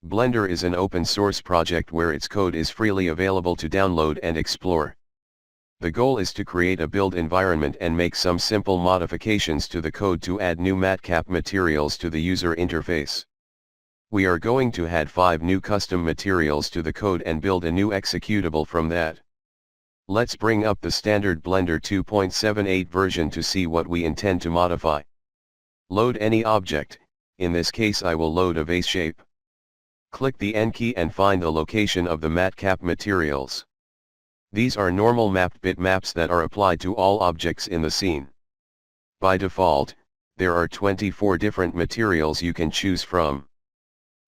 Blender is an open source project where its code is freely available to download and explore. The goal is to create a build environment and make some simple modifications to the code to add new matcap materials to the user interface. We are going to add 5 new custom materials to the code and build a new executable from that. Let's bring up the standard Blender 2.78 version to see what we intend to modify. Load any object, in this case I will load a vase shape. Click the N key and find the location of the matcap materials. These are normal mapped bitmaps that are applied to all objects in the scene. By default, there are 24 different materials you can choose from.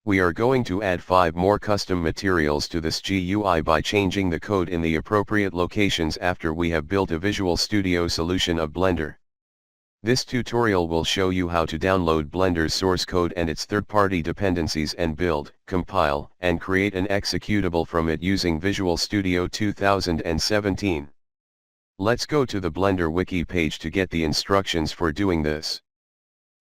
We are going to add 5 more custom materials to this GUI by changing the code in the appropriate locations after we have built a Visual Studio solution of Blender. This tutorial will show you how to download Blender's source code and its third-party dependencies and build, compile, and create an executable from it using Visual Studio 2017. Let's go to the BlenderWiki page to get the instructions for doing this.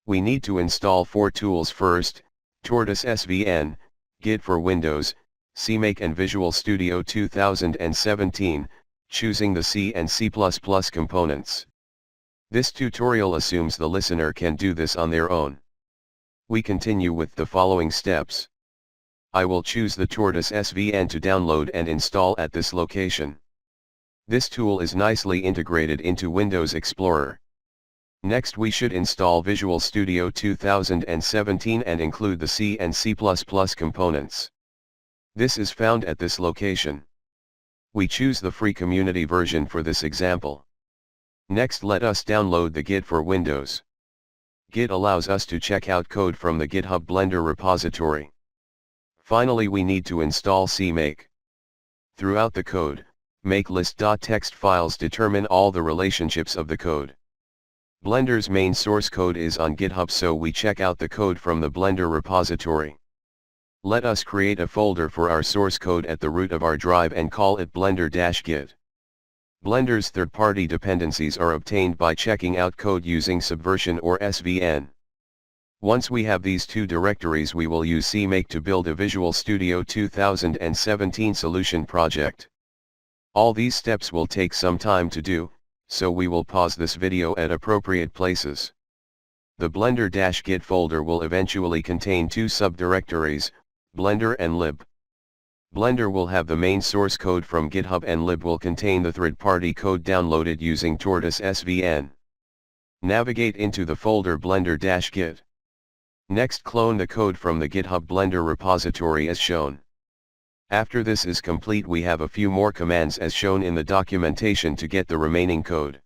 We need to install 4 tools first: Tortoise SVN, Git for Windows, CMake and Visual Studio 2017, choosing the C and C++ components. This tutorial assumes the listener can do this on their own. We continue with the following steps. I will choose the Tortoise SVN to download and install at this location. This tool is nicely integrated into Windows Explorer. Next we should install Visual Studio 2017 and include the C and C++ components. This is found at this location. We choose the free community version for this example. Next let us download the Git for Windows. Git allows us to check out code from the GitHub Blender repository. Finally we need to install CMake. Throughout the code, make list.txt files determine all the relationships of the code. Blender's main source code is on GitHub, so we check out the code from the Blender repository. Let us create a folder for our source code at the root of our drive and call it blender-git. Blender's third-party dependencies are obtained by checking out code using Subversion or SVN. Once we have these 2 directories, we will use CMake to build a Visual Studio 2017 solution project. All these steps will take some time to do, so we will pause this video at appropriate places. The blender-git folder will eventually contain 2 subdirectories, Blender and lib. Blender will have the main source code from GitHub and lib will contain the third-party code downloaded using Tortoise SVN. Navigate into the folder blender-git. Next clone the code from the GitHub Blender repository as shown. After this is complete, we have a few more commands as shown in the documentation to get the remaining code.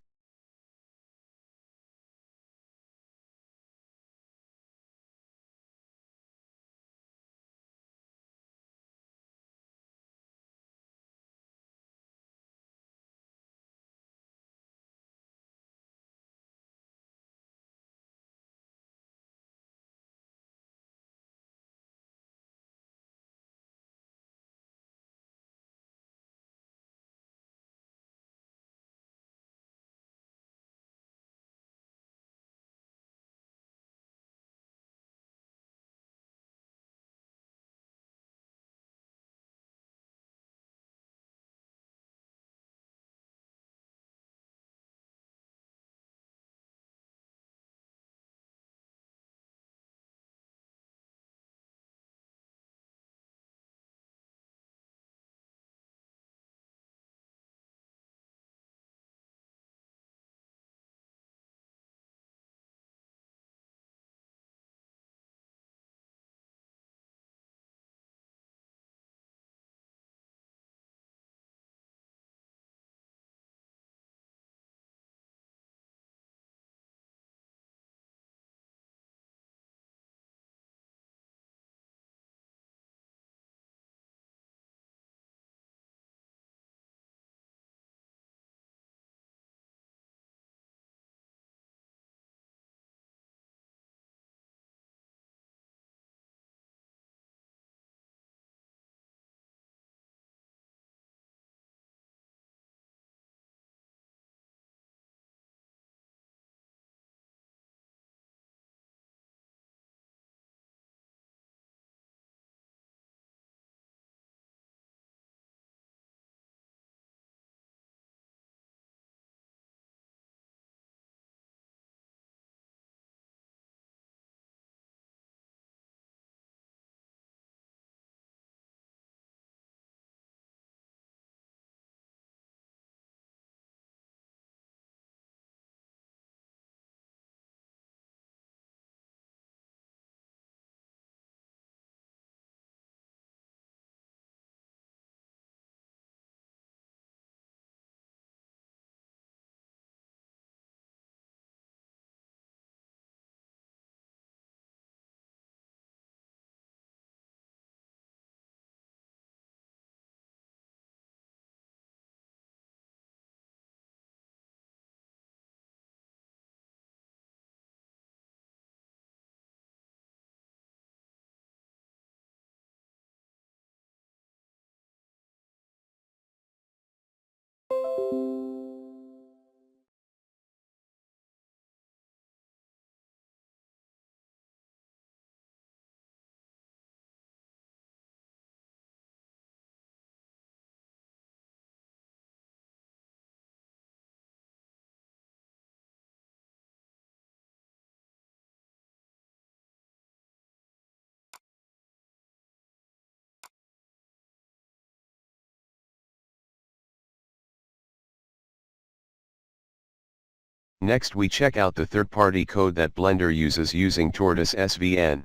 Next we check out the third-party code that Blender uses using Tortoise SVN.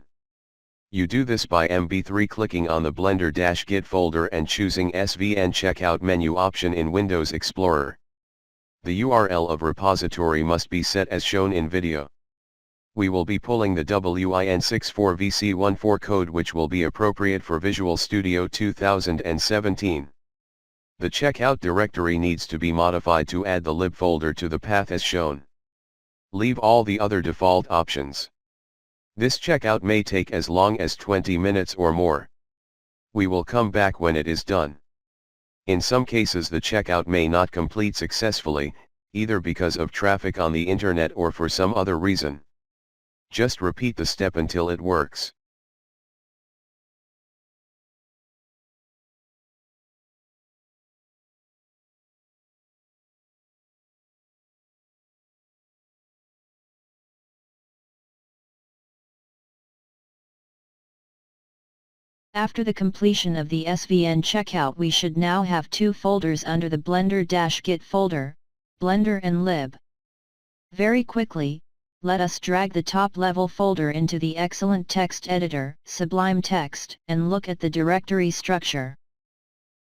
You do this by MB3 clicking on the Blender-Git folder and choosing SVN checkout menu option in Windows Explorer. The URL of repository must be set as shown in video. We will be pulling the WIN64VC14 code which will be appropriate for Visual Studio 2017. The checkout directory needs to be modified to add the lib folder to the path as shown. Leave all the other default options. This checkout may take as long as 20 minutes or more. We will come back when it is done. In some cases the checkout may not complete successfully, either because of traffic on the internet or for some other reason. Just repeat the step until it works. After the completion of the SVN checkout, we should now have two folders under the Blender-Git folder, Blender and Lib. Very quickly, let us drag the top-level folder into the excellent text editor, Sublime Text, and look at the directory structure.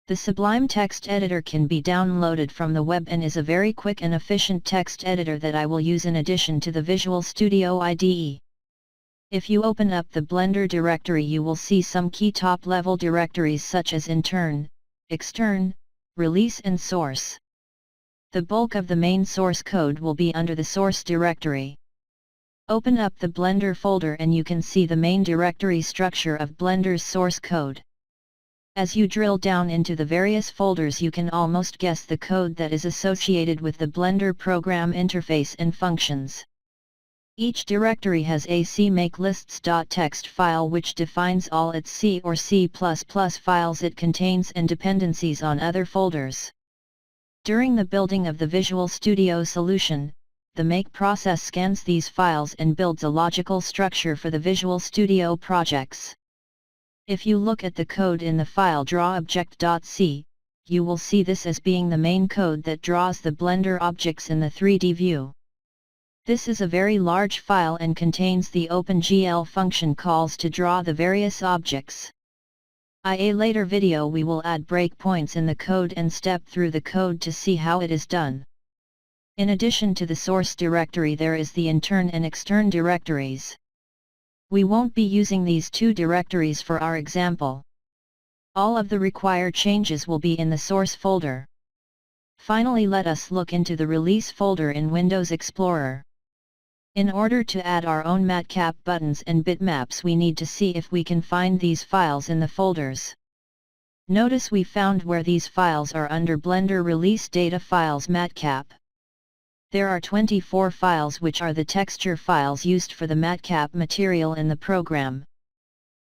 The Sublime Text Editor can be downloaded from the web and is a very quick and efficient text editor that I will use in addition to the Visual Studio IDE. If you open up the Blender directory, you will see some key top-level directories such as Intern, Extern, Release and Source. The bulk of the main source code will be under the source directory. Open up the Blender folder and you can see the main directory structure of Blender's source code. As you drill down into the various folders, you can almost guess the code that is associated with the Blender program interface and functions. Each directory has a CMake lists.txt file which defines all its C or C++ files it contains and dependencies on other folders. During the building of the Visual Studio solution, the make process scans these files and builds a logical structure for the Visual Studio projects. If you look at the code in the file drawObject.c, you will see this as being the main code that draws the Blender objects in the 3D view. This is a very large file and contains the OpenGL function calls to draw the various objects. In a later video we will add breakpoints in the code and step through the code to see how it is done. In addition to the source directory, there is the intern and extern directories. We won't be using these two directories for our example. All of the required changes will be in the source folder. Finally, let us look into the release folder in Windows Explorer. In order to add our own matcap buttons and bitmaps, we need to see if we can find these files in the folders. Notice we found where these files are under Blender Release Data Files Matcap. There are 24 files which are the texture files used for the matcap material in the program.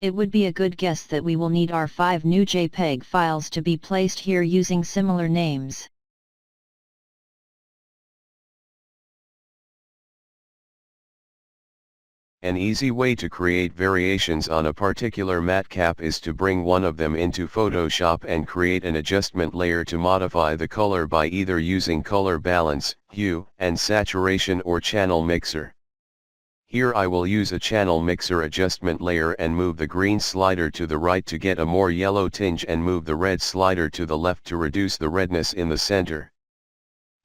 It would be a good guess that we will need our 5 new JPEG files to be placed here using similar names. An easy way to create variations on a particular matcap is to bring one of them into Photoshop and create an adjustment layer to modify the color by either using color balance, hue and saturation, or channel mixer. Here I will use a channel mixer adjustment layer and move the green slider to the right to get a more yellow tinge and move the red slider to the left to reduce the redness in the center.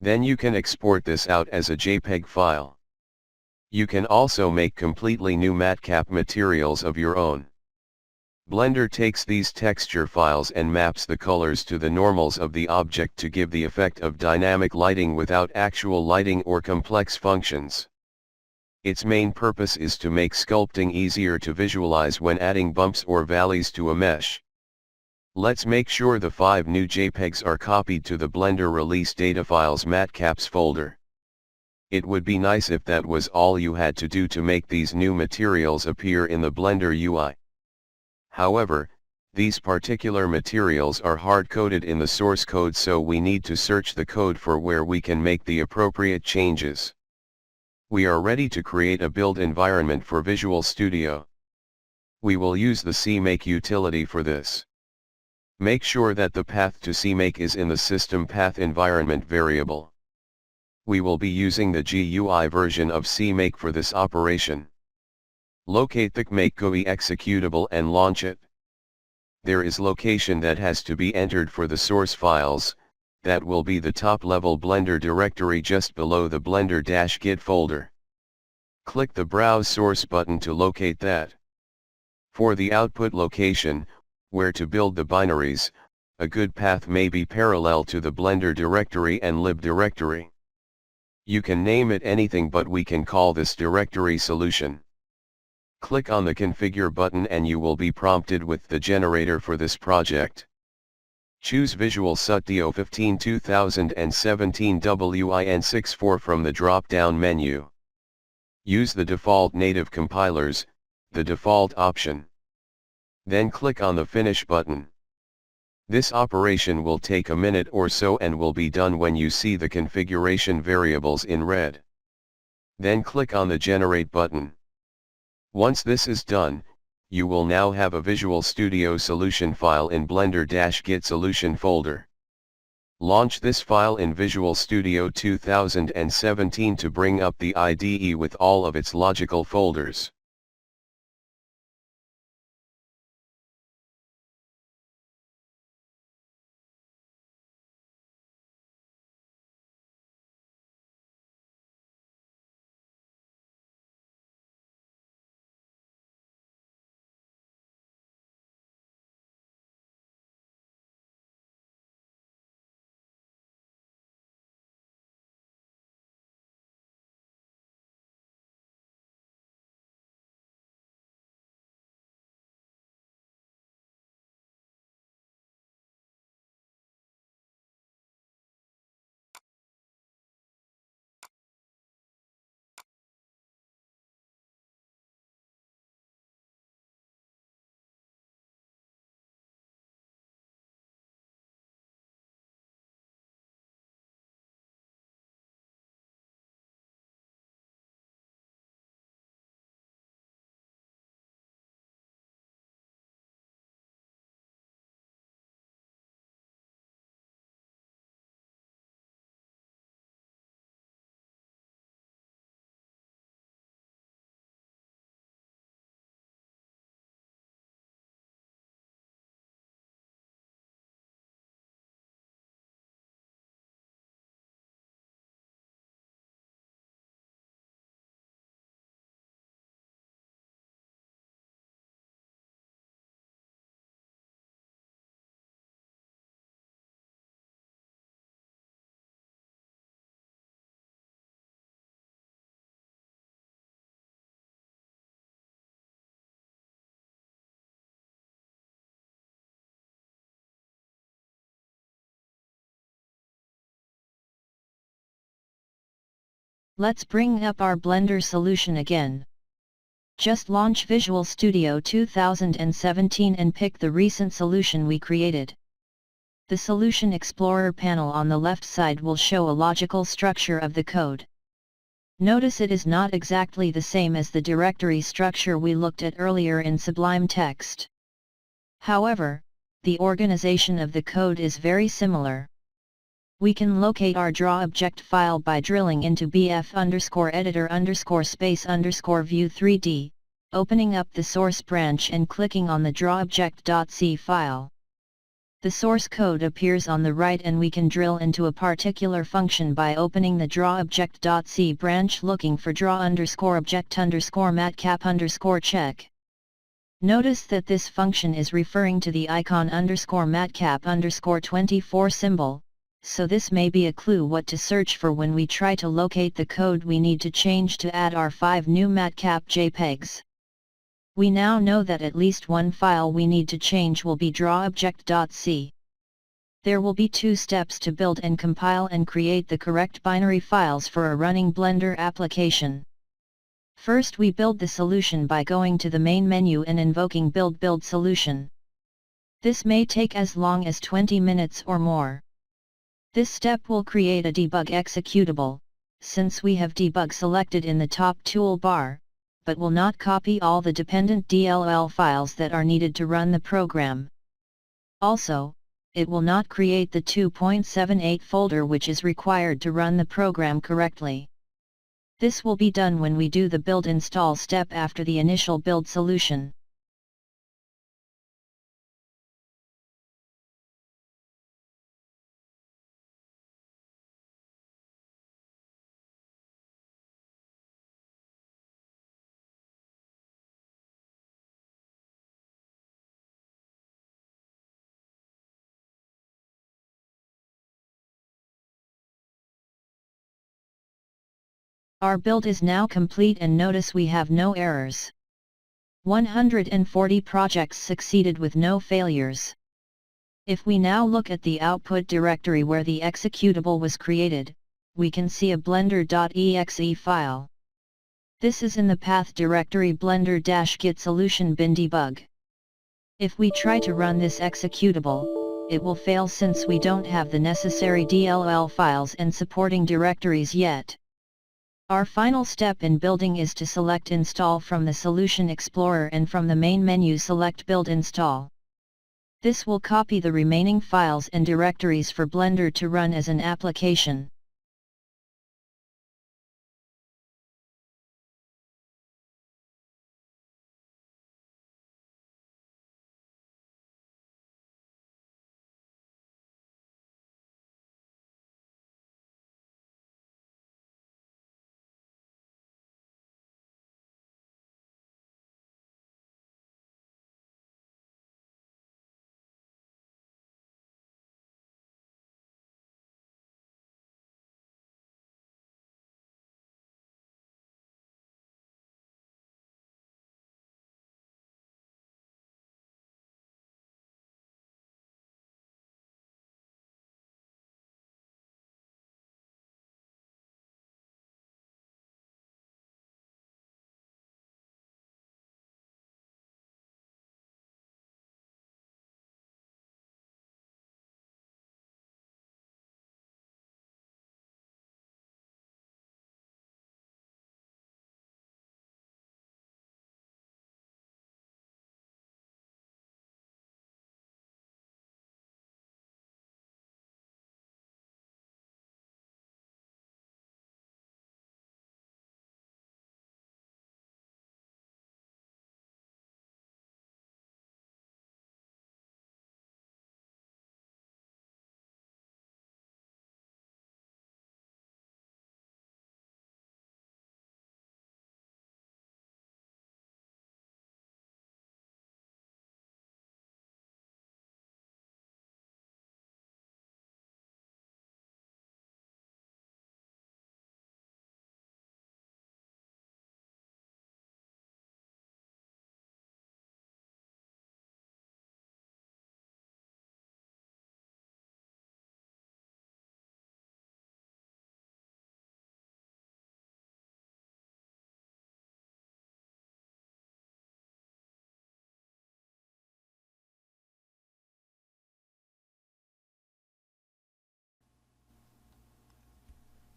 Then you can export this out as a JPEG file. You can also make completely new matcap materials of your own. Blender takes these texture files and maps the colors to the normals of the object to give the effect of dynamic lighting without actual lighting or complex functions. Its main purpose is to make sculpting easier to visualize when adding bumps or valleys to a mesh. Let's make sure the 5 new JPEGs are copied to the Blender Release Data Files Matcaps folder. It would be nice if that was all you had to do to make these new materials appear in the Blender UI. However, these particular materials are hard-coded in the source code, so we need to search the code for where we can make the appropriate changes. We are ready to create a build environment for Visual Studio. We will use the CMake utility for this. Make sure that the path to CMake is in the system path environment variable. We will be using the GUI version of CMake for this operation. Locate the CMake GUI executable and launch it. There is location that has to be entered for the source files, that will be the top-level Blender directory just below the Blender-Git folder. Click the Browse Source button to locate that. For the output location, where to build the binaries, a good path may be parallel to the Blender directory and lib directory. You can name it anything, but we can call this directory solution. Click on the Configure button and you will be prompted with the generator for this project. Choose Visual Studio 15 2017 WIN64 from the drop-down menu. Use the default native compilers, the default option. Then click on the Finish button. This operation will take a minute or so and will be done when you see the configuration variables in red. Then click on the Generate button. Once this is done, you will now have a Visual Studio solution file in Blender-Git solution folder. Launch this file in Visual Studio 2017 to bring up the IDE with all of its logical folders. Let's bring up our Blender solution again. Just launch Visual Studio 2017 and pick the recent solution we created. The Solution Explorer panel on the left side will show a logical structure of the code. Notice it is not exactly the same as the directory structure we looked at earlier in Sublime Text. However, the organization of the code is very similar. We can locate our draw object file by drilling into bf_editor_space_view3d, opening up the source branch and clicking on the drawObject.c file. The source code appears on the right and we can drill into a particular function by opening the drawObject.c branch looking for draw_object_matcap_check. Notice that this function is referring to the icon_matcap_24 symbol, so this may be a clue what to search for when we try to locate the code we need to change to add our 5 new matcap JPEGs. We now know that at least one file we need to change will be drawObject.c. There will be 2 steps to build and compile and create the correct binary files for a running Blender application. First, we build the solution by going to the main menu and invoking build solution. This may take as long as 20 minutes or more. This step will create a debug executable, since we have debug selected in the top toolbar, but will not copy all the dependent DLL files that are needed to run the program. Also, it will not create the 2.78 folder which is required to run the program correctly. This will be done when we do the build install step after the initial build solution. Our build is now complete and notice we have no errors. 140 projects succeeded with no failures. If we now look at the output directory where the executable was created, we can see a blender.exe file. This is in the path directory blender-git solution bin debug. If we try to run this executable, it will fail since we don't have the necessary DLL files and supporting directories yet. Our final step in building is to select Install from the Solution Explorer and from the main menu select Build Install. This will copy the remaining files and directories for Blender to run as an application.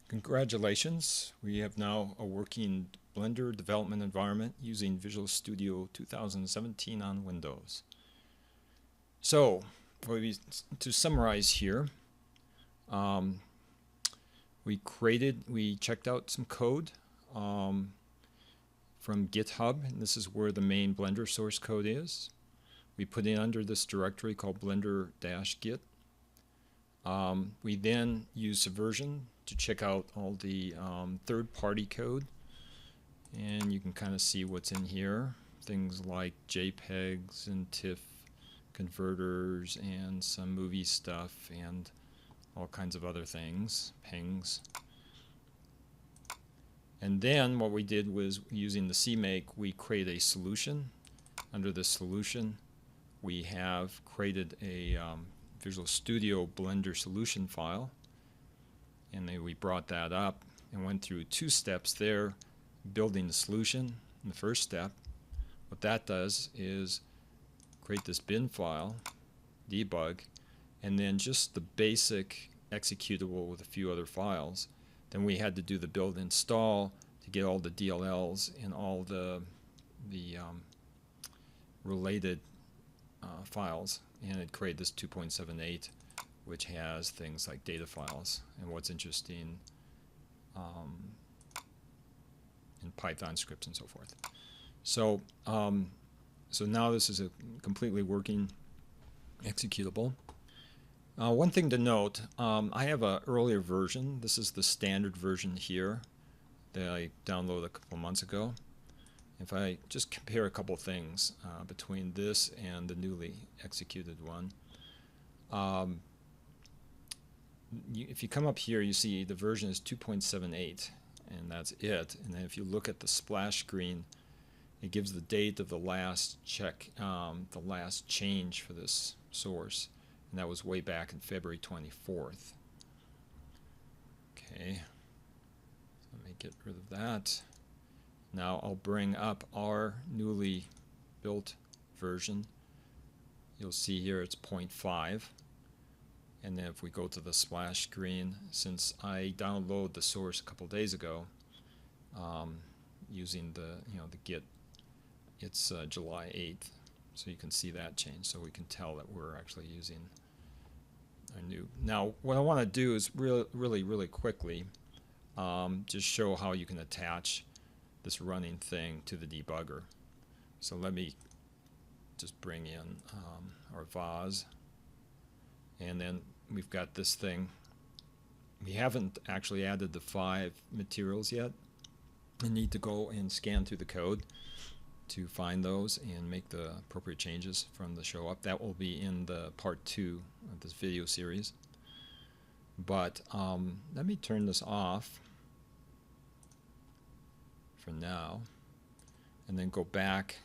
Congratulations, we have now a working Blender development environment using Visual Studio 2017 on Windows. So, to summarize here, we checked out some code from GitHub, and this is where the main Blender source code is. We put it under this directory called blender-git. We then use Subversion to check out all the third-party code, and you can kind of see what's in here. Things like JPEGs and TIFF converters and some movie stuff and all kinds of other things, pings. And then what we did was, using the CMake, we create a solution. Under the solution, we have created a Visual Studio Blender solution file, and then we brought that up and went through 2 steps there, building the solution in the first step. What that does is create this bin file, debug, and then just the basic executable with a few other files. Then we had to do the build install to get all the DLLs and all the related files and it created this 2.78, which has things like data files and what's interesting in Python scripts and so forth. So, so now this is a completely working executable. One thing to note, I have an earlier version. This is the standard version here that I downloaded a couple months ago. If I just compare a couple things between this and the newly executed one, if you come up here, you see the version is 2.78, and that's it. And then if you look at the splash screen, it gives the date of the last check, the last change for this source, and that was way back in February 24th. Okay, so let me get rid of that. Now I'll bring up our newly built version. You'll see here it's 0.5. And then if we go to the splash screen, since I downloaded the source a couple days ago, using the the Git, it's July 8th, so you can see that change. So we can tell that we're actually using a new. Now what I want to do is really quickly just show how you can attach this running thing to the debugger. So let me just bring in our vase, and then we've got this thing. We haven't actually added the 5 materials yet. I need to go and scan through the code to find those and make the appropriate changes from the show up. That will be in the part 2 of this video series. But let me turn this off for now, and then go back,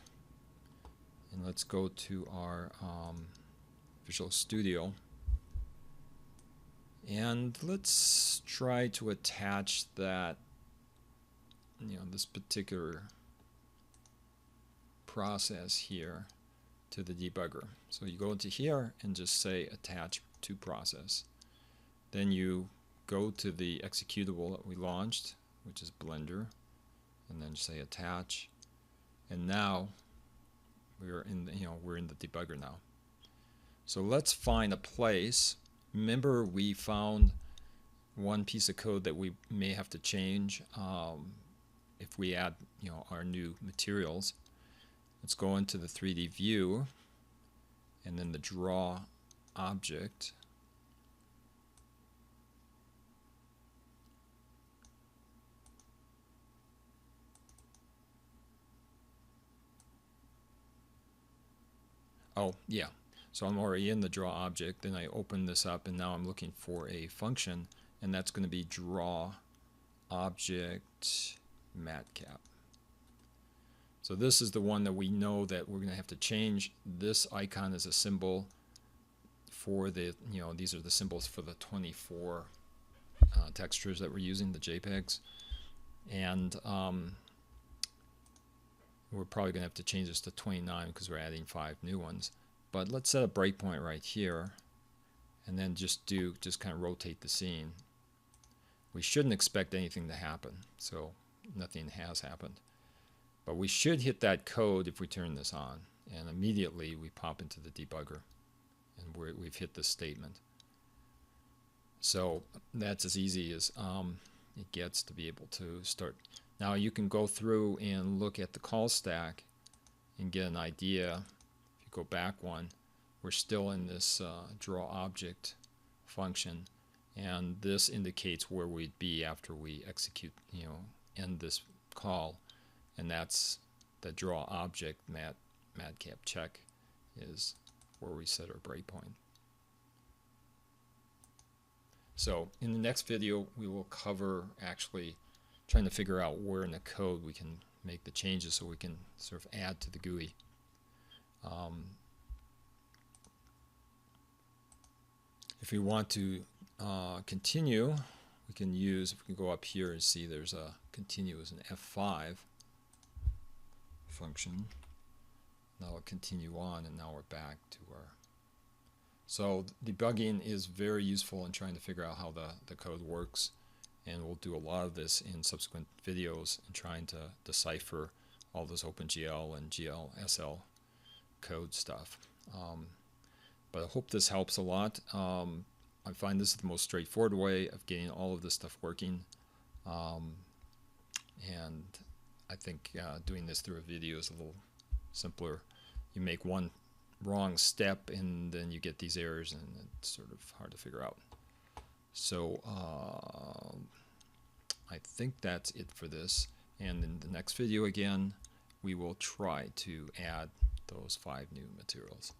and let's go to our Visual Studio, and let's try to attach that, this particular process here to the debugger. So you go into here and just say attach to process. Then you go to the executable that we launched, which is Blender, and then say attach, and now we're in we're in the debugger now. So let's find a place. Remember, we found one piece of code that we may have to change if we add our new materials. Let's go into the 3D view and then the draw object. Oh, yeah. So I'm already in the draw object, then I open this up, and now I'm looking for a function, and that's going to be draw object matcap. So this is the one that we know that we're going to have to change. This icon is a symbol for the, these are the symbols for the 24 textures that we're using, the JPEGs. And we're probably going to have to change this to 29 because we're adding 5 new ones. But let's set a breakpoint right here, and then just kind of rotate the scene. We shouldn't expect anything to happen, so nothing has happened. But we should hit that code if we turn this on, and immediately we pop into the debugger, and we've hit this statement. So that's as easy as it gets to be able to start. Now you can go through and look at the call stack and get an idea. If you go back one, we're still in this draw object function, and this indicates where we'd be after we execute, end this call, and that's the draw object matcap check is where we set our breakpoint. So in the next video, we will cover actually trying to figure out where in the code we can make the changes so we can sort of add to the GUI. If we want to continue, we can use, if we can go up here and see there's a continue as an F5 function. Now we'll continue on, and now we're back to our. So debugging is very useful in trying to figure out how the code works, and we'll do a lot of this in subsequent videos in trying to decipher all this OpenGL and GLSL code stuff. But I hope this helps a lot. I find this is the most straightforward way of getting all of this stuff working. And I think doing this through a video is a little simpler. You make one wrong step and then you get these errors, and it's sort of hard to figure out. So I think that's it for this. And in the next video again, we will try to add those 5 new materials.